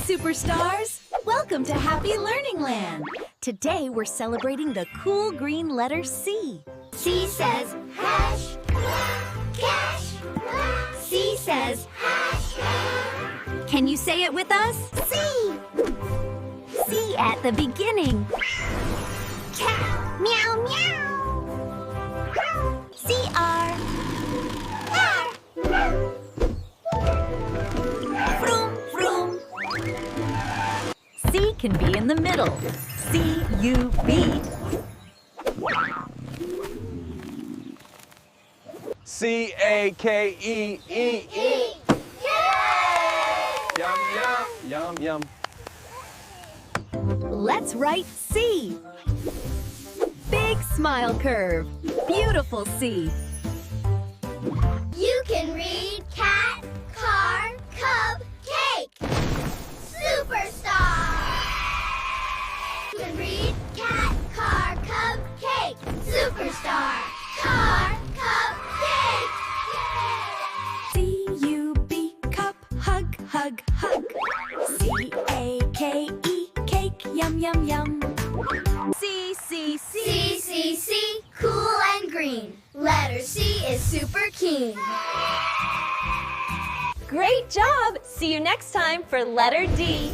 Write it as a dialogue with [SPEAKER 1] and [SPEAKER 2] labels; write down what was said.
[SPEAKER 1] superstars! Welcome to Happy Learning Land! Today we're celebrating the cool green letter C.
[SPEAKER 2] C says hash, cash. C says hash.
[SPEAKER 1] Can you say it with us?
[SPEAKER 2] C.
[SPEAKER 1] C at the beginning.
[SPEAKER 2] Cat. Meow, meow.
[SPEAKER 1] C-R.
[SPEAKER 2] R.
[SPEAKER 1] Vroom, vroom. C can be in the middle. C-U-B.
[SPEAKER 3] C-A-K-E-E-E. Yum, yum, yum, yum.
[SPEAKER 1] Let's write C. Big smile curve. Beautiful C.
[SPEAKER 2] You can read cat, car, cub, cake. Superstar. You can read cat, car, cub, cake. Superstar. Car, cub, cake.
[SPEAKER 1] C-U-B, cup, hug, hug, hug. C-A-K-E, cake, yum, yum, yum. C-C-C.
[SPEAKER 2] C, cool and green. Letter C is super keen.
[SPEAKER 1] Great job! See you next time for letter D.